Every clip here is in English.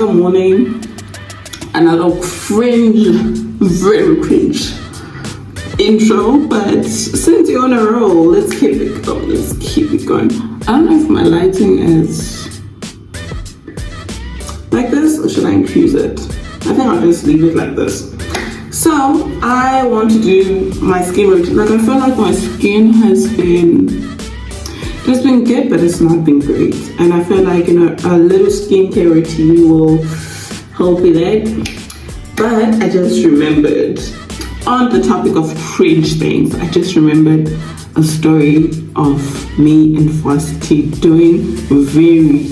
another morning, another very cringe intro. But since you're on a roll, let's keep it going. I don't know if my lighting is like this or should I increase it. I think I'll just leave it like this. So I want to do my skin routine. Like, I feel like my skin has been good, but it's not been great. And I feel like, a little skincare routine will help with that. But I just remembered, on the topic of cringe things, I just remembered a story of me in varsity doing very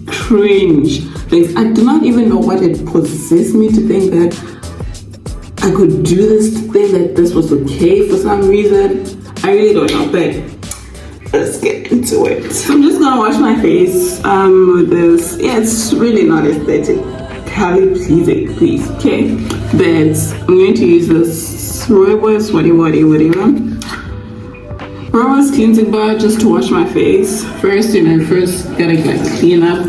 cringe things. I do not even know what had possessed me to think that I could do this thing, that this was okay for some reason. I really don't know, but let's get into it. So I'm just gonna wash my face with this. Yeah, it's really not aesthetically pleasing, please, okay? But I'm going to use this Rooibos whatever Rooibos cleansing bar just to wash my face. First gotta like clean up.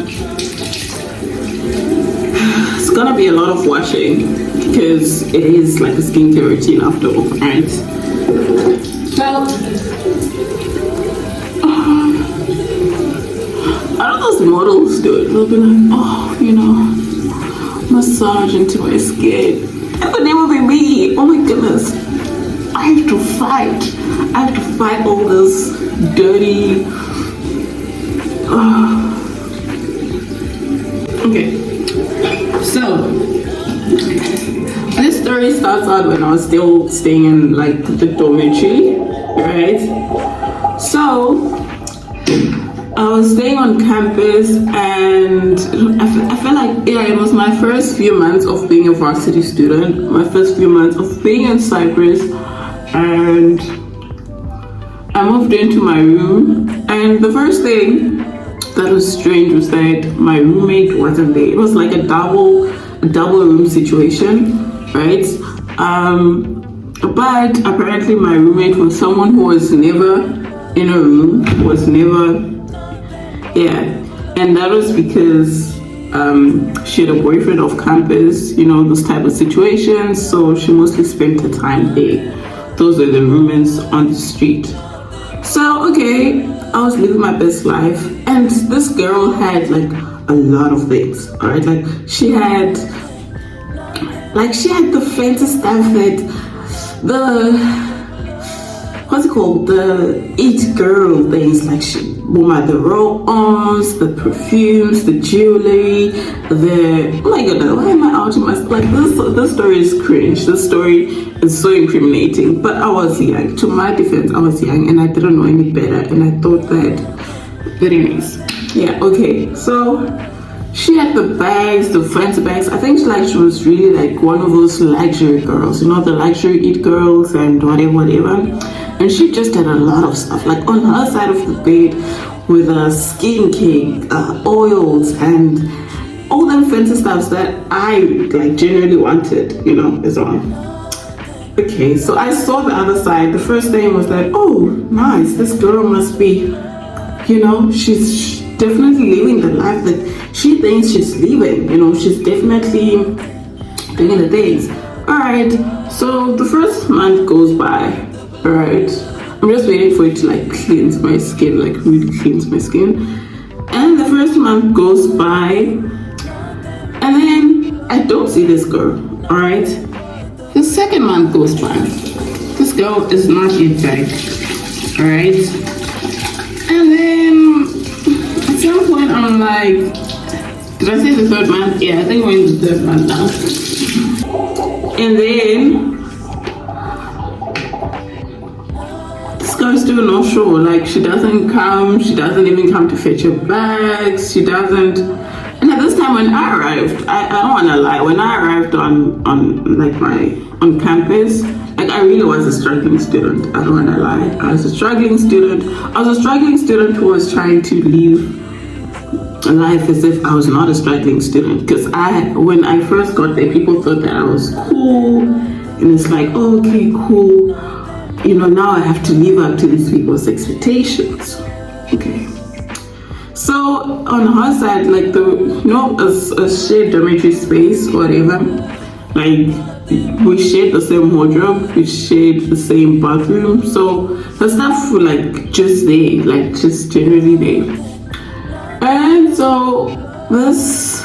It's gonna be a lot of washing because it is like a skincare routine after all, right? Well, I know those models do it. They'll be like, massage into my skin. It would never be me. Oh my goodness. I have to fight all this dirty. Okay. So this story starts out when I was still staying in like the dormitory, right? So I was staying on campus, and I felt like, it was my first few months of being a varsity student, my first few months of being in Cyprus, and I moved into my room, and the first thing that was strange was that my roommate wasn't there. It was like a double room situation, right? But apparently my roommate was someone who was never in a room, and that was because she had a boyfriend off campus, those type of situations, so she mostly spent her time there. Those were the roommates on the street. So okay, I was living my best life, and this girl had like a lot of things, all right? Like she had the fancy stuff that the it girl things, like she wore the roll-ons, the perfumes, the jewelry, oh my goodness, why am I out in my, like, this story is cringe. This story is so incriminating. But I was young. To my defense, I was young and I didn't know any better, and I thought that, but anyways, yeah, okay. So she had the bags, the fancy bags. I think she was really like one of those luxury girls, the luxury it girls and whatever. And she just had a lot of stuff, like on her side of the bed, with skincare, oils, and all them fancy stuff that I like generally wanted, as well. Okay, so I saw the other side. The first thing was that, oh, nice, this girl must be, she's definitely living the life that she thinks she's living. She's definitely doing the things. All right, so the first month goes by. All right, I'm just waiting for it to like cleanse my skin, like really cleanse my skin. And the first month goes by, and then I don't see this girl. All right, the second month goes by. This girl is not yet back. All right, and then at some point I'm like, did I say the third month? Yeah, I think we're in the third month now. And then this girl's still not sure. Like, she doesn't even come to fetch her bags. She doesn't. And at this time when I arrived, I don't want to lie, when I arrived on campus, like, I really was a struggling student. I don't want to lie. I was a struggling student who was trying to live life as if I was not a struggling student. Because when I first got there, people thought that I was cool, and it's like, oh, okay, cool. Now I have to live up to these people's expectations. Okay. So on her side, like a shared dormitory space, whatever. Like we shared the same wardrobe, we shared the same bathroom. So the stuff were like just there, like just generally there. And so this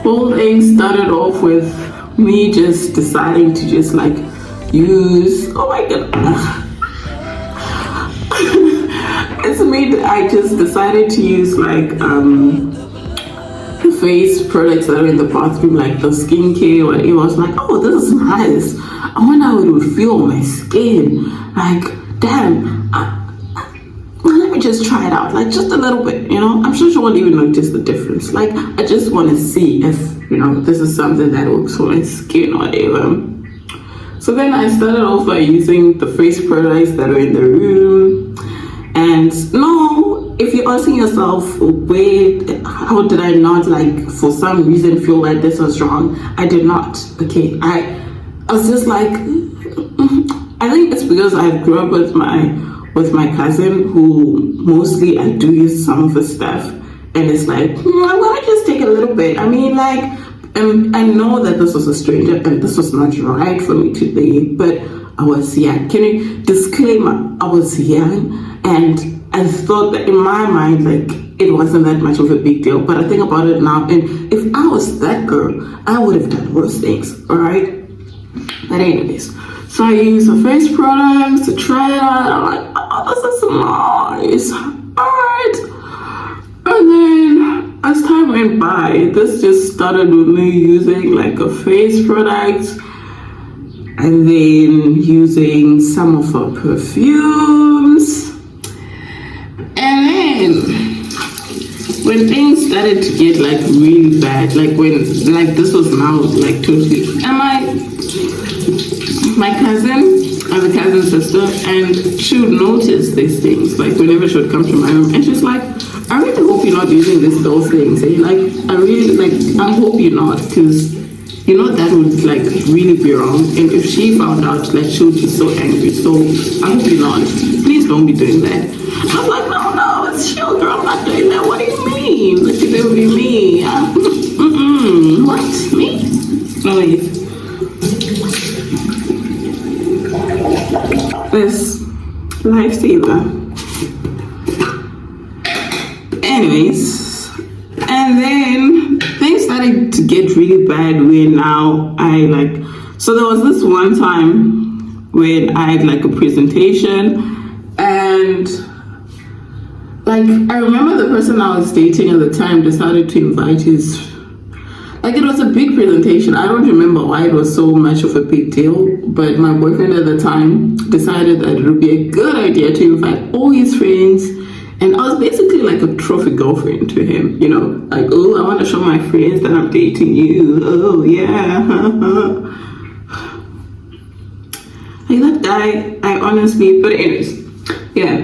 whole thing started off with me just deciding to just like use. Oh my god. It's me that I just decided to use like face products that are in the bathroom, like the skincare, whatever. I was like, oh, this is nice. I wonder how it would feel on my skin. Like, damn, well, let me just try it out, like just a little bit, I'm sure she won't even notice the difference. Like, I just want to see if, this is something that works for my skin or whatever. So then I started off by using the face products that are in the room. And no, if you're asking yourself, wait, how did I not, like, for some reason feel like this was wrong? I did not, okay? I was just like, I think it's because I grew up with my cousin, who mostly I do use some of the stuff. And it's like, why don't I just take a little bit? I mean, like, I know that this was a stranger and this was not right for me to do, but I was young. Disclaimer, I was young. And I thought that in my mind, like, it wasn't that much of a big deal. But I think about it now, and if I was that girl, I would have done worse things, all right? But anyways, so I used the face products to try it out. I'm like, oh, this is nice. All right. And then as time went by, this just started with me using like a face product and then using some of her perfumes. And then when things started to get like really bad, like when like this was now like totally, and my cousin, I have a cousin sister, and she would notice these things like whenever she would come to my room, and she's like, I really hope you're not using those things. Eh? Like, I hope you're not, because that would like really be wrong. And if she found out, like, she would be so angry. So I hope you're not. Please don't be doing that. I'm like, no, it's chill, girl. I'm not doing that. What do you mean? What you do with me? What? Me? No, wait. This lifesaver. Anyways, and then things started to get really bad when now so there was this one time when I had like a presentation, and like I remember the person I was dating at the time decided to invite his, like, it was a big presentation. I don't remember why it was so much of a big deal, but my boyfriend at the time decided that it would be a good idea to invite all his friends. And I was basically like a trophy girlfriend to him, like, oh, I want to show my friends that I'm dating you. Oh, yeah. Like that guy, I honestly, but anyways, yeah.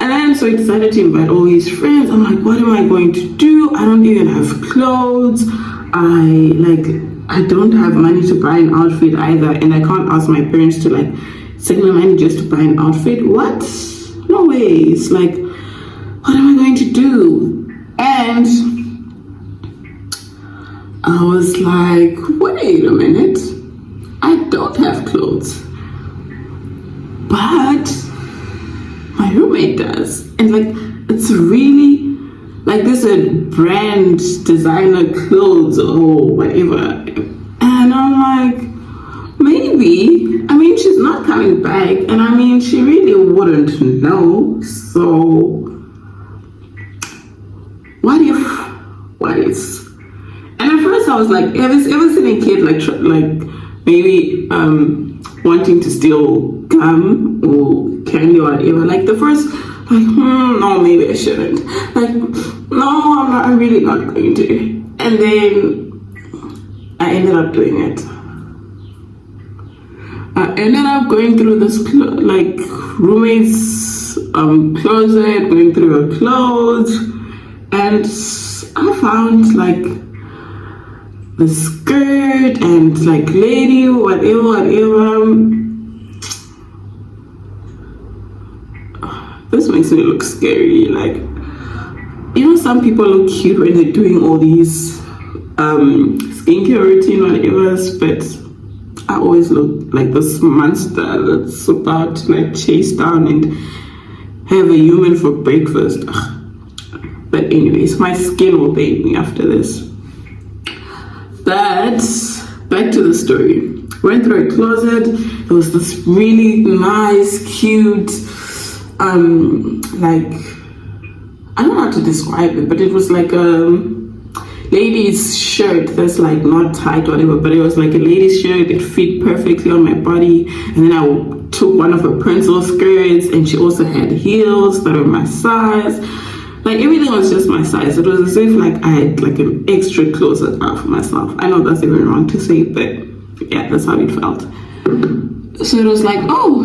And then so he decided to invite all his friends. I'm like, what am I going to do? I don't even have clothes. I don't have money to buy an outfit either. And I can't ask my parents to like send me money just to buy an outfit. What? No way. It's like, what am I going to do? And I was like, wait a minute. I don't have clothes. But my roommate does. And like, it's really, like, this is brand designer clothes or whatever. And I'm like, maybe. I mean, she's not coming back. And I mean, she really wouldn't know. So what if? And at first I was like, ever seen a kid like maybe wanting to steal gum or candy or whatever? Like the first, like, no, maybe I shouldn't. Like, no, I'm really not going to. And then I ended up doing it. I ended up going through this like roommate's closet, going through her clothes. And I found like the skirt and like lady, whatever. This makes me look scary. Like, you know, some people look cute when they're doing all these skincare routine, whatever, but I always look like this monster that's about to like chase down and have a human for breakfast. Ugh. But anyways, my skin will thank me after this. But back to the story. Went through a closet. There was this really nice, cute, like, I don't know how to describe it, but it was like a lady's shirt that's like not tight or whatever, but it was like a lady's shirt. It fit perfectly on my body. And then I took one of her pencil skirts, and she also had heels that were my size. Like, everything was just my size. It was as if like I had like an extra closet out for myself. I know that's even wrong to say, but yeah, that's how it felt. So it was like, oh,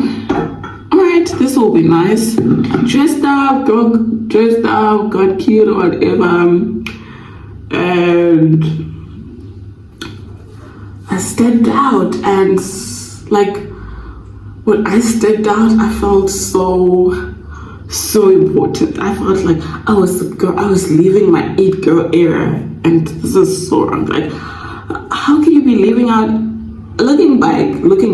all right, this will be nice. Dressed up, got cute or whatever. And I stepped out, and like when I stepped out, I felt so important. I felt like I was the girl. I was leaving my it girl era, and this is so wrong. Like, how can you be leaving out? Looking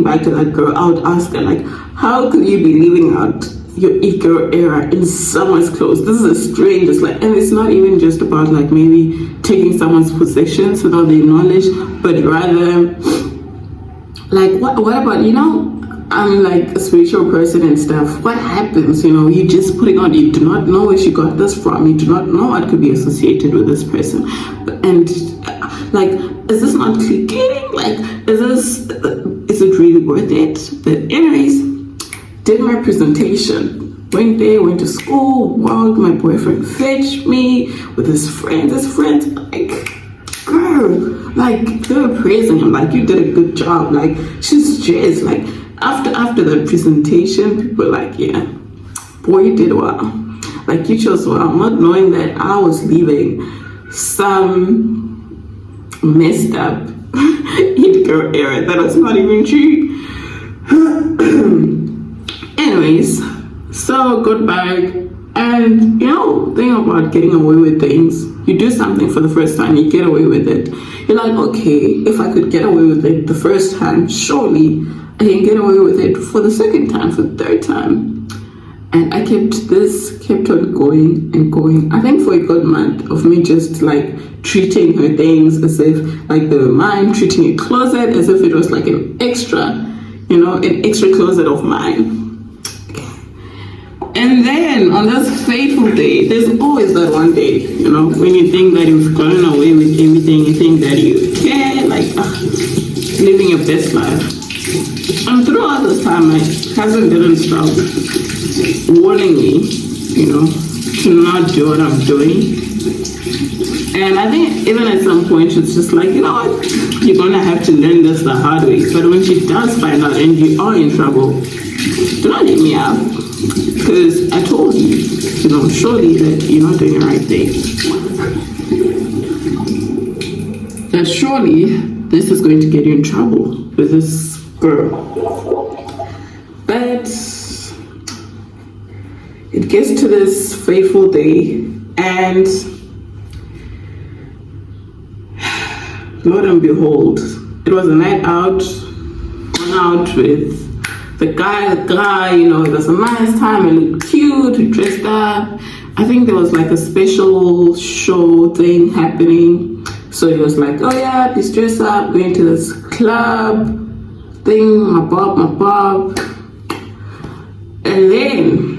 back to that girl, I would ask her, like, how could you be leaving out your it girl era in someone's clothes? This is a strange, like, and it's not even just about like maybe taking someone's possessions without their knowledge, but rather like what about, you know, I'm like a spiritual person and stuff. What happens, you know, you just putting on, you do not know where she got this from, you do not know what could be associated with this person, and like, is this not clicking? Like, is it really worth it? But anyways, did my presentation, went there, went to school, walked, my boyfriend fetched me with his friends, like, girl, like, they were praising him, like, you did a good job, like, she's dressed, like, after the presentation, people were like, yeah, boy, you did well, like, you chose well, not knowing that I was leaving some messed up it girl era that was not even true. Anyways, so got back, and you know, thing about getting away with things, you do something for the first time, you get away with it, you're like, okay, if I could get away with it the first time, surely I can get away with it for the second time, for the third time. And I kept on going and going. I think for a good month of me just like treating her things as if like they were mine, treating a closet as if it was like an extra, you know, an extra closet of mine. And then on this fateful day, there's always that one day, you know, when you think that you've gotten away with everything, you think that you can, like, living your best life. And throughout this time, my cousin didn't stop warning me, you know, to not do what I'm doing. And I think even at some point, it's just like, you know what, you're gonna have to learn this the hard way. But when she does find out and you are in trouble, do not hit me up, because I told you, you know, surely that you're not doing the right thing. That surely this is going to get you in trouble with this girl. But it gets to this fateful day, and Lord and behold, it was a night out, went out with the guy, you know, it was a nice time, I looked cute, we dressed up. I think there was like a special show thing happening. So it was like, oh yeah, please dress up, going to this club thing, my bob. And then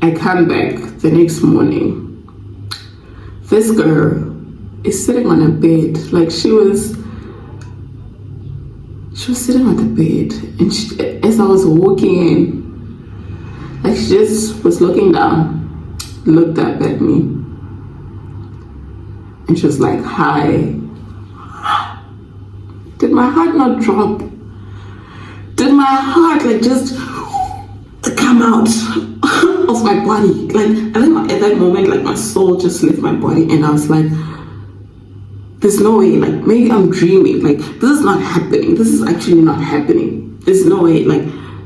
I come back the next morning. This girl is sitting on a bed, like she was sitting on the bed, and as I was walking in, like she just was looking down, looked up at me, and she was like, hi. Did my heart not drop? Did my heart like just come out of my body? Like, I think at that moment, like my soul just left my body, and I was like, there's no way, like maybe I'm dreaming, like this is not happening, this is actually not happening, there's no way, like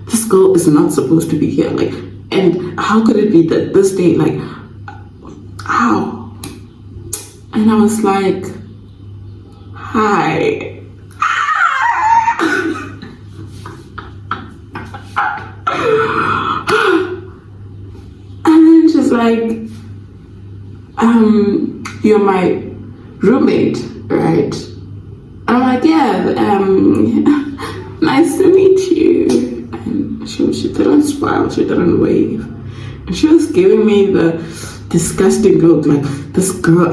this girl is not supposed to be here, like, and how could it be that this day, like ow. And I was like, hi. And then she's like, you're my roommate, right? I'm like, yeah, nice to meet you. And she didn't smile, she didn't wave. And she was giving me the disgusting look, like, this girl,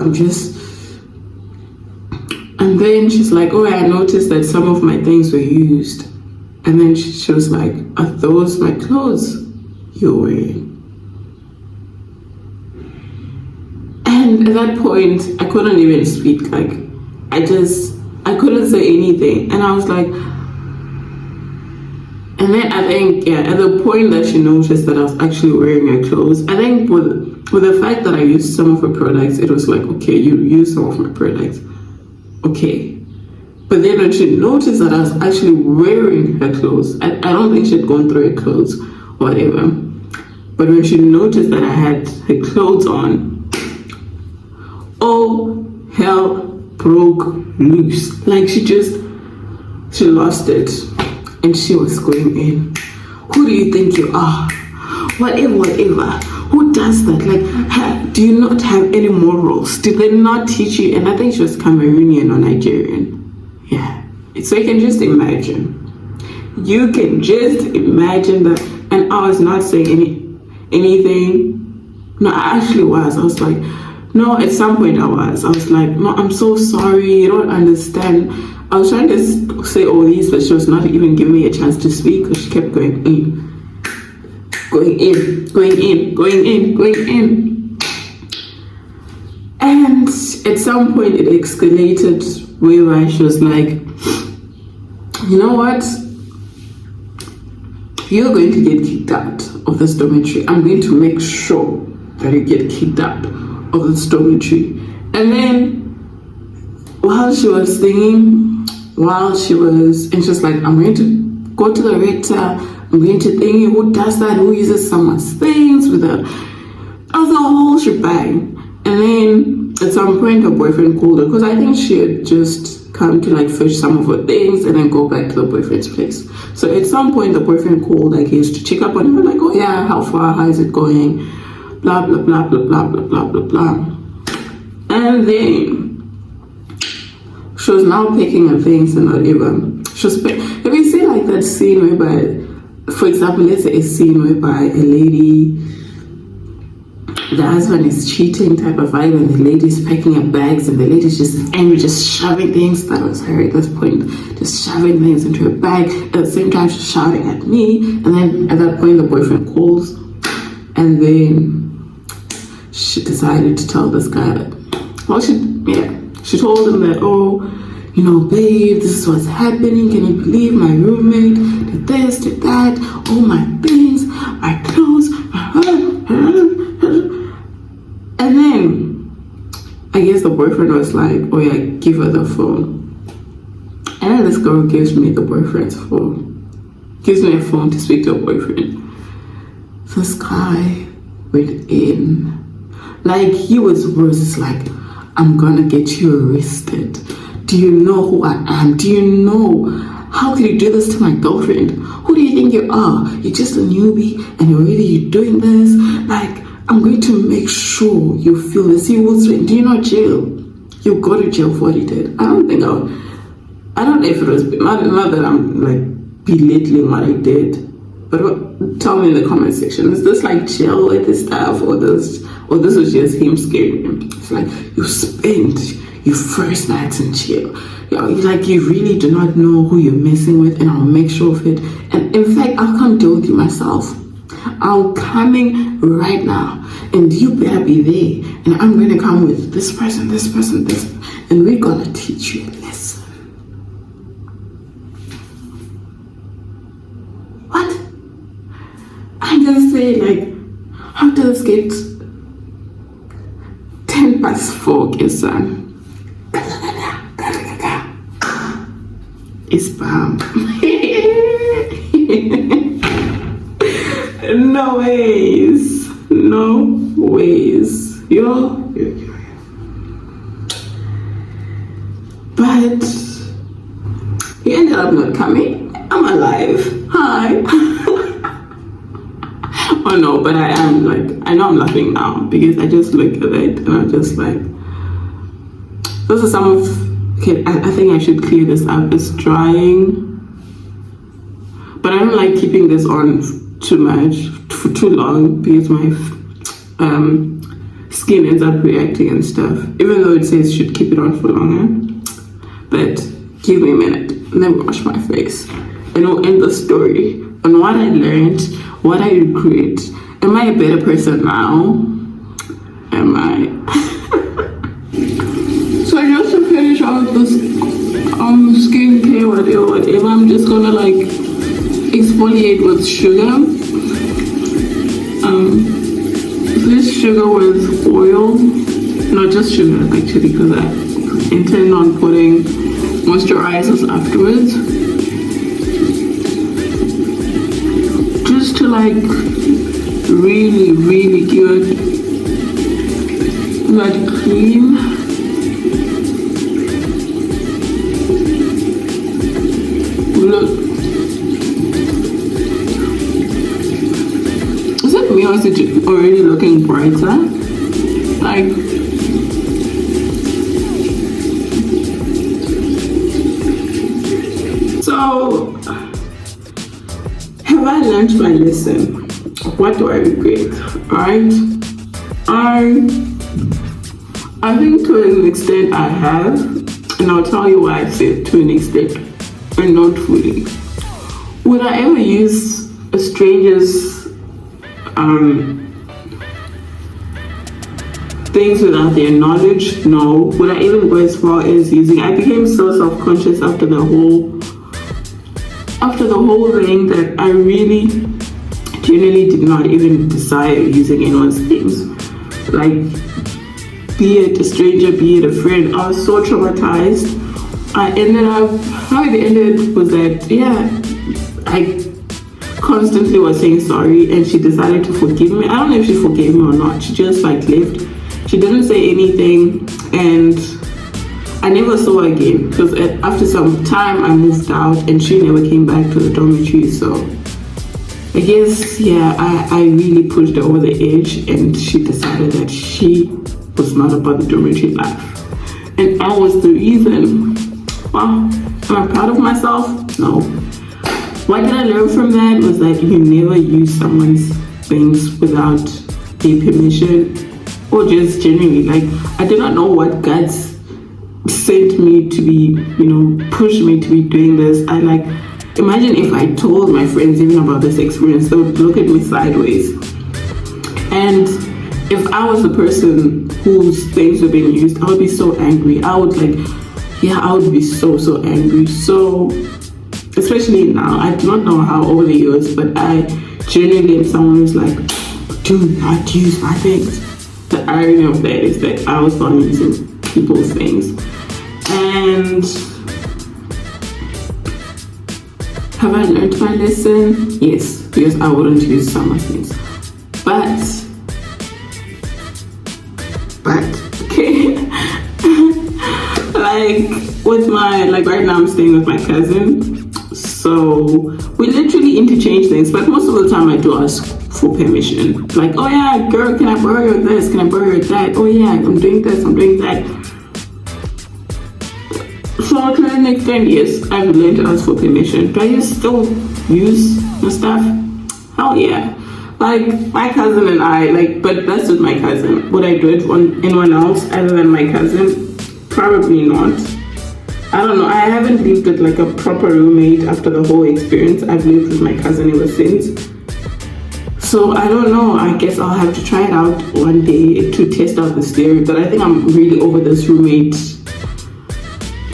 and then she's like, oh, I noticed that some of my things were used. And then she was like, are those my clothes you're wearing? And at that point, I couldn't even speak. Like, I couldn't say anything. And I was like, and then I think, yeah, at the point that she noticed that I was actually wearing her clothes, I think with the fact that I used some of her products, it was like, okay, you used some of my products. Okay. But then when she noticed that I was actually wearing her clothes, I don't think she'd gone through her clothes or whatever. But when she noticed that I had her clothes on, all hell broke loose. Like, she lost it. And she was going in. Who do you think you are? Whatever. Who does that? Like, do you not have any morals? Did they not teach you? And I think she was Cameroonian or Nigerian. Yeah. So you can just imagine. You can just imagine that. And I was not saying anything. No, I actually was. I was like, no, at some point I was like, no, I'm so sorry. You don't understand. I was trying to say all these, but she was not even giving me a chance to speak because she kept going in. And at some point it escalated where she was like, you know what? You're going to get kicked out of this dormitory. I'm going to make sure that you get kicked out of this dormitory. And then while she was singing, and she was like, I'm going to go to the rector, I'm going to think, who does that, who uses someone's things with a whole shebang. And then at some point her boyfriend called her, because I think she had just come to like fetch some of her things and then go back to the boyfriend's place. So at some point the boyfriend called, like, he used to check up on her, like, oh yeah, how far, how is it going, blah blah blah blah blah blah blah blah blah. And then she was now picking her things and whatever. If you see like that scene whereby, for example, let's say a scene whereby a lady, the husband is cheating type of vibe, and the lady's packing her bags and the lady's just angry, just shoving things. That was her at this point, just shoving things into her bag. At the same time, she's shouting at me. And then at that point, the boyfriend calls, and then she decided to tell this guy that, well, she told him that, oh, you know, babe, this is what's happening. Can you believe my roommate did this, did that, all my things, my clothes. And then I guess the boyfriend was like, oh yeah, give her the phone. And then this girl gives me the boyfriend's phone, gives me a phone to speak to her boyfriend. This guy went in. Like, he was worse. It's like, I'm gonna get you arrested. Do you know who I am? Do you know? How can you do this to my girlfriend? Who do you think you are? You're just a newbie and you're doing this? Like, I'm going to make sure you feel this. Do you know jail? You go to jail for what he did. I don't know if it was, not that I'm like belittling what I did, but tell me in the comment section, is this like jail with this stuff, or this was just him scaring him? It's like, you spent your first nights in jail. Like, you really do not know who you're messing with, and I'll make sure of it. And in fact, I'll come deal with you myself. I'm coming right now, and you better be there. And I'm going to come with this person, and we're going to teach you a lesson. What? I'm just saying, like, how does it get 10 past 4, Kisan? It's bomb. No ways. But he ended up not coming. I'm alive. Hi. Oh no, but I am like, I know I'm laughing now because I just look at it and I'm just like, those are some of, okay, I think I should clear this up. It's drying. But I don't like keeping this on too much, for too long, because my skin ends up reacting and stuff. Even though it says should keep it on for longer. But give me a minute. Let me wash my face. And we'll end the story on what I learned, what I regret. Am I a better person now? Am I? So just to finish off this skincare, whatever, I'm just gonna like exfoliate with sugar. This sugar with oil, not just sugar actually, because I intend on putting moisturizers afterwards, just to like really give it that cream. Look, is it me or is it already looking brighter? Like, so have I learned my lesson? What do I regret? Right? I think to an extent I have, and I'll tell you why I said to an extent and not fully. Would I ever use a stranger's things without their knowledge? No. Would I even go as far as using? I became so self-conscious after the whole thing that I really genuinely did not even desire using anyone's things. Like, be it a stranger, be it a friend, I was so traumatized. How it ended was that, I constantly was saying sorry, and she decided to forgive me. I don't know if she forgave me or not. She just like left. She didn't say anything, and I never saw her again, because after some time I moved out and she never came back to the dormitory. So I guess, I really pushed her over the edge, and she decided that she was not about the dormitory life. And I was the reason. Well, am I proud of myself? No. What did I learn from that was that you never use someone's things without their permission, or just genuinely, like, I did not know what guts sent me to be, pushed me to be doing this. I like, imagine if I told my friends even about this experience, they would look at me sideways. And if I was the person whose things were being used, I would be so angry. I would be so angry. So, especially now, I do not know how over the years, but I genuinely am someone who's like, do not use my things. The irony of that is that I was not using people's things. And have I learned my lesson? Yes, because I wouldn't use some of things. But okay. Like with right now I'm staying with my cousin. So we literally interchange things, but most of the time I do ask for permission. Like, oh yeah, girl, can I borrow your this? Can I borrow your that? Oh yeah, I'm doing this, I'm doing that. So to an extent, yes, I've learned to ask for permission. Do I still use my stuff? Hell yeah. Like my cousin and I, but that's with my cousin. Would I do it on anyone else other than my cousin? Probably not. I don't know. I haven't lived with like a proper roommate after the whole experience. I've lived with my cousin ever since. So I don't know. I guess I'll have to try it out one day to test out this theory. But I think I'm really over this roommate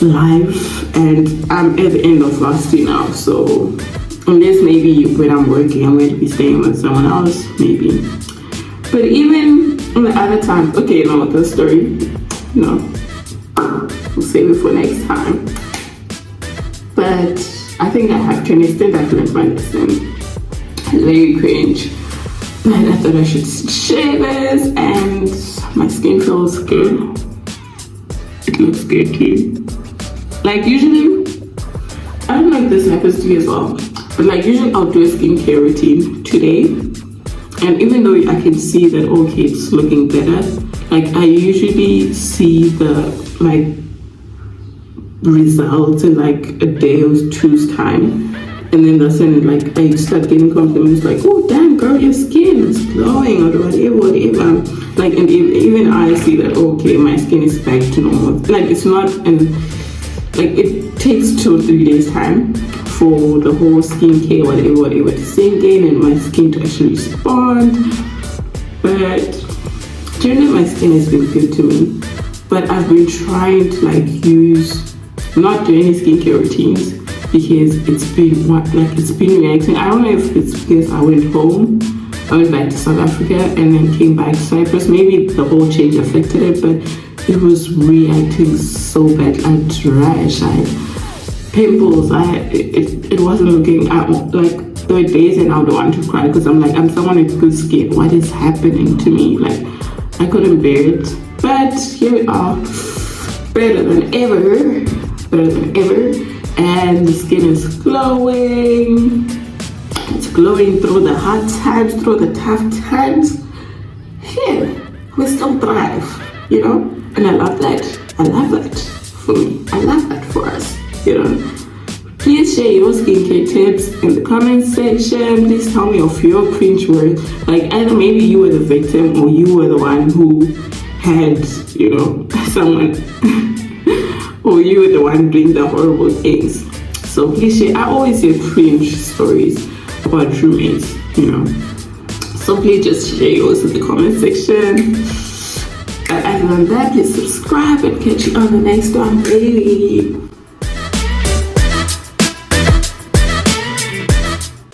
life, and I'm at the end of last year now. So unless maybe when I'm working, I'm going to be staying with someone else, maybe. But even on the other times, okay, no, the story, we'll save it for next time. But I think I have to an extent I've learned my lesson. It's very cringe. but I thought I should share this, and my skin feels good. It looks good too. Like usually, I don't know if this happens to you as well, but like usually I'll do a skincare routine today, and even though I can see that okay, it's looking better, like I usually see the like results in like a day or two's time, and then that's when like I start getting compliments like, oh damn girl, your skin is glowing or whatever. Like, and even I see that okay, my skin is back to normal. Like it's not an like it takes 2 or 3 days time for the whole skincare whatever to sink in and my skin to actually respond. But generally my skin has been good to me. But I've been trying to like not do any skincare routines because it's been reacting. I don't know if it's because I went back to South Africa and then came back to Cyprus. Maybe the whole change affected it, but it was reacting so bad. I had rash, I had pimples, it wasn't looking like there were days and I would want to cry because I'm like, I'm someone with good skin. What is happening to me? Like I couldn't bear it. But here we are, better than ever, and the skin is glowing. It's glowing through the hard times, through the tough times. Here, we still thrive, you know? And I love that. I love that for me. I love that for us, you know? Please share your skincare tips in the comment section. Please tell me of your cringe words. Like either maybe you were the victim or you were the one who had, you know, someone or you were the one doing the horrible things. So please share. I always hear cringe stories about roommates, you know. So please just share yours in the comment section. Other than that, please subscribe and catch you on the next one, baby.